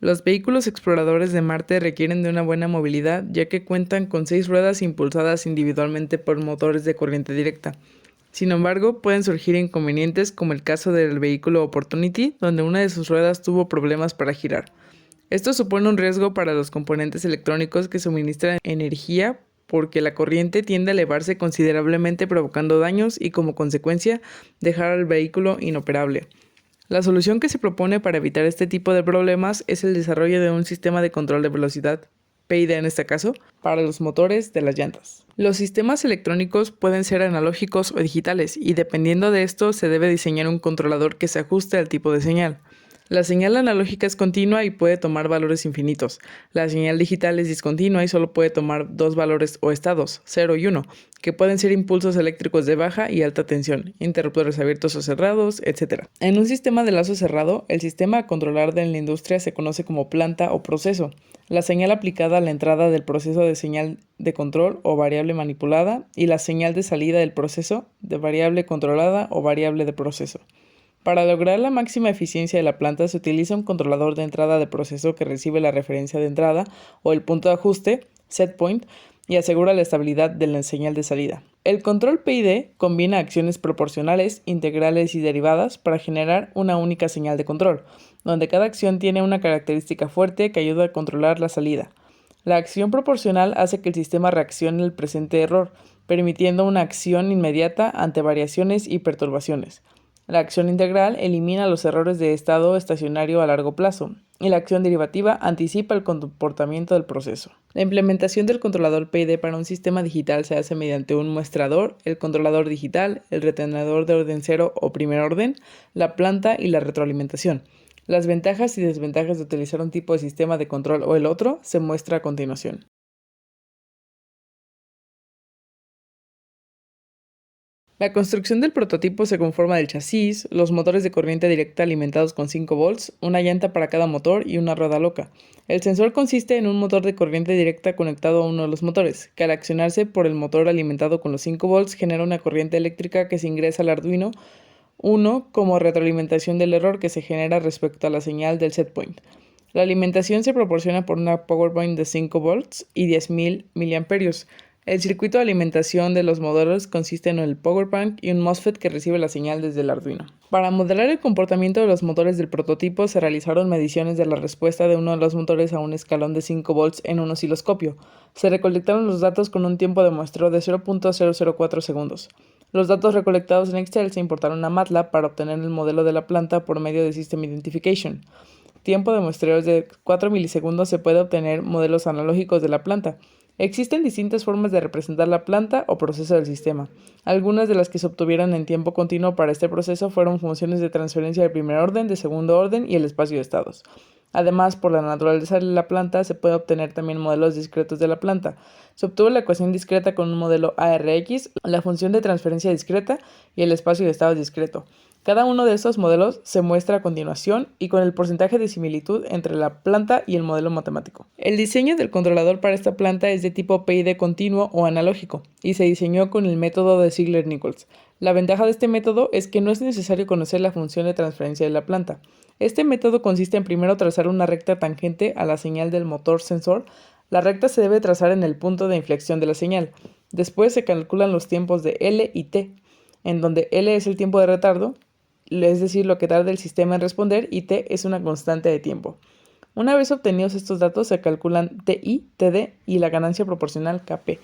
Los vehículos exploradores de Marte requieren de una buena movilidad, ya que cuentan con 6 ruedas impulsadas individualmente por motores de corriente directa. Sin embargo, pueden surgir inconvenientes como el caso del vehículo Opportunity, donde una de sus ruedas tuvo problemas para girar. Esto supone un riesgo para los componentes electrónicos que suministran energía porque la corriente tiende a elevarse considerablemente provocando daños y como consecuencia dejar al vehículo inoperable. La solución que se propone para evitar este tipo de problemas es el desarrollo de un sistema de control de velocidad, PID en este caso, para los motores de las llantas. Los sistemas electrónicos pueden ser analógicos o digitales y dependiendo de esto se debe diseñar un controlador que se ajuste al tipo de señal. La señal analógica es continua y puede tomar valores infinitos. La señal digital es discontinua y solo puede tomar dos valores o estados, 0 y 1, que pueden ser impulsos eléctricos de baja y alta tensión, interruptores abiertos o cerrados, etc. En un sistema de lazo cerrado, el sistema a controlar en la industria se conoce como planta o proceso. La señal aplicada a la entrada del proceso de señal de control o variable manipulada y la señal de salida del proceso de variable controlada o variable de proceso. Para lograr la máxima eficiencia de la planta se utiliza un controlador de entrada de proceso que recibe la referencia de entrada o el punto de ajuste, set point, y asegura la estabilidad de la señal de salida. El control PID combina acciones proporcionales, integrales y derivadas para generar una única señal de control, donde cada acción tiene una característica fuerte que ayuda a controlar la salida. La acción proporcional hace que el sistema reaccione al presente error, permitiendo una acción inmediata ante variaciones y perturbaciones. La acción integral elimina los errores de estado estacionario a largo plazo, y la acción derivativa anticipa el comportamiento del proceso. La implementación del controlador PID para un sistema digital se hace mediante un muestrador, el controlador digital, el retenedor de orden cero o primer orden, la planta y la retroalimentación. Las ventajas y desventajas de utilizar un tipo de sistema de control o el otro se muestra a continuación. La construcción del prototipo se conforma del chasis, los motores de corriente directa alimentados con 5 volts, una llanta para cada motor y una rueda loca. El sensor consiste en un motor de corriente directa conectado a uno de los motores, que al accionarse por el motor alimentado con los 5 volts genera una corriente eléctrica que se ingresa al Arduino 1 como retroalimentación del error que se genera respecto a la señal del setpoint. La alimentación se proporciona por una PowerPoint de 5 volts y 10.000 mAh. El circuito de alimentación de los motores consiste en el power bank y un MOSFET que recibe la señal desde el Arduino. Para modelar el comportamiento de los motores del prototipo se realizaron mediciones de la respuesta de uno de los motores a un escalón de 5 volts en un osciloscopio. Se recolectaron los datos con un tiempo de muestreo de 0.004 segundos. Los datos recolectados en Excel se importaron a MATLAB para obtener el modelo de la planta por medio de System Identification. Tiempo de muestreo de 4 milisegundos se puede obtener modelos analógicos de la planta. Existen distintas formas de representar la planta o proceso del sistema. Algunas de las que se obtuvieron en tiempo continuo para este proceso fueron funciones de transferencia de primer orden, de segundo orden y el espacio de estados. Además, por la naturaleza de la planta, se puede obtener también modelos discretos de la planta. Se obtuvo la ecuación discreta con un modelo ARX, la función de transferencia discreta y el espacio de estados discreto. Cada uno de estos modelos se muestra a continuación y con el porcentaje de similitud entre la planta y el modelo matemático. El diseño del controlador para esta planta es de tipo PID continuo o analógico y se diseñó con el método de Ziegler-Nichols. La ventaja de este método es que no es necesario conocer la función de transferencia de la planta. Este método consiste en primero trazar una recta tangente a la señal del motor sensor. La recta se debe trazar en el punto de inflexión de la señal. Después se calculan los tiempos de L y T, en donde L es el tiempo de retardo, es decir, lo que tarda el sistema en responder, y T es una constante de tiempo. Una vez obtenidos estos datos, se calculan TI, TD y la ganancia proporcional KP.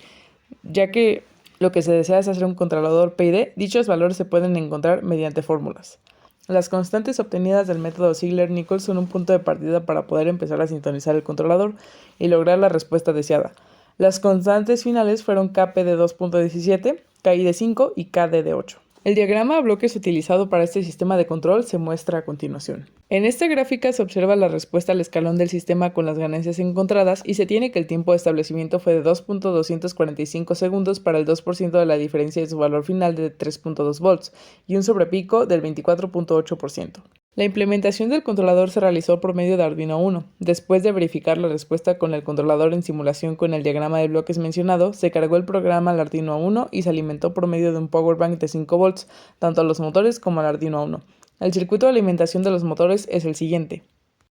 Ya que lo que se desea es hacer un controlador PID, dichos valores se pueden encontrar mediante fórmulas. Las constantes obtenidas del método Ziegler-Nichols son un punto de partida para poder empezar a sintonizar el controlador y lograr la respuesta deseada. Las constantes finales fueron KP de 2.17, KI de 5 y KD de 8. El diagrama a bloques utilizado para este sistema de control se muestra a continuación. En esta gráfica se observa la respuesta al escalón del sistema con las ganancias encontradas y se tiene que el tiempo de establecimiento fue de 2.245 segundos para el 2% de la diferencia de su valor final de 3.2 volts y un sobrepico del 24.8%. La implementación del controlador se realizó por medio de Arduino 1. Después de verificar la respuesta con el controlador en simulación con el diagrama de bloques mencionado, se cargó el programa al Arduino 1 y se alimentó por medio de un power bank de 5 volts, tanto a los motores como al Arduino 1. El circuito de alimentación de los motores es el siguiente.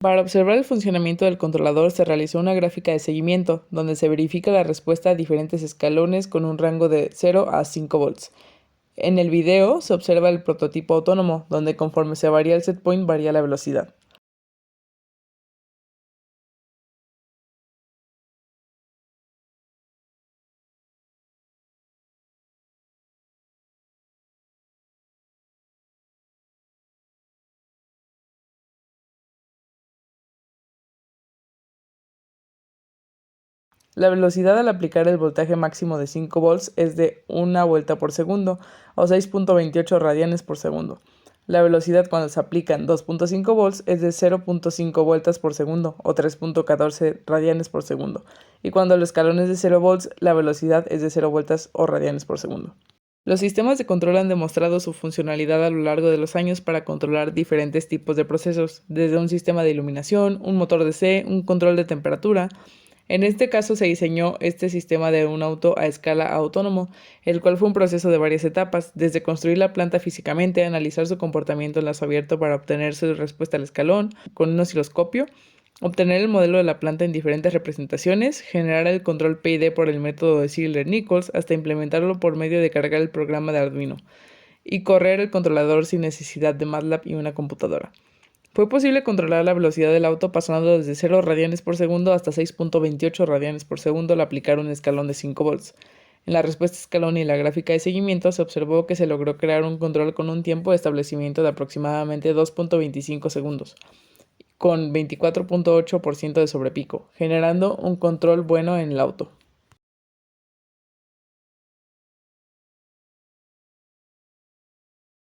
Para observar el funcionamiento del controlador se realizó una gráfica de seguimiento, donde se verifica la respuesta a diferentes escalones con un rango de 0 a 5 volts. En el video se observa el prototipo autónomo, donde conforme se varía el set point varía la velocidad. La velocidad al aplicar el voltaje máximo de 5 volts es de 1 vuelta por segundo o 6.28 radianes por segundo. La velocidad cuando se aplican 2.5 volts es de 0.5 vueltas por segundo o 3.14 radianes por segundo. Y cuando el escalón es de 0 volts, la velocidad es de 0 vueltas o radianes por segundo. Los sistemas de control han demostrado su funcionalidad a lo largo de los años para controlar diferentes tipos de procesos, desde un sistema de iluminación, un motor DC, un control de temperatura. En este caso se diseñó este sistema de un auto a escala autónomo, el cual fue un proceso de varias etapas, desde construir la planta físicamente, analizar su comportamiento en lazo abierto para obtener su respuesta al escalón con un osciloscopio, obtener el modelo de la planta en diferentes representaciones, generar el control PID por el método de Ziegler-Nichols hasta implementarlo por medio de cargar el programa de Arduino y correr el controlador sin necesidad de MATLAB y una computadora. Fue posible controlar la velocidad del auto pasando desde 0 radianes por segundo hasta 6.28 radianes por segundo al aplicar un escalón de 5 volts. En la respuesta escalón y la gráfica de seguimiento se observó que se logró crear un control con un tiempo de establecimiento de aproximadamente 2.25 segundos, con 24.8% de sobrepico, generando un control bueno en el auto.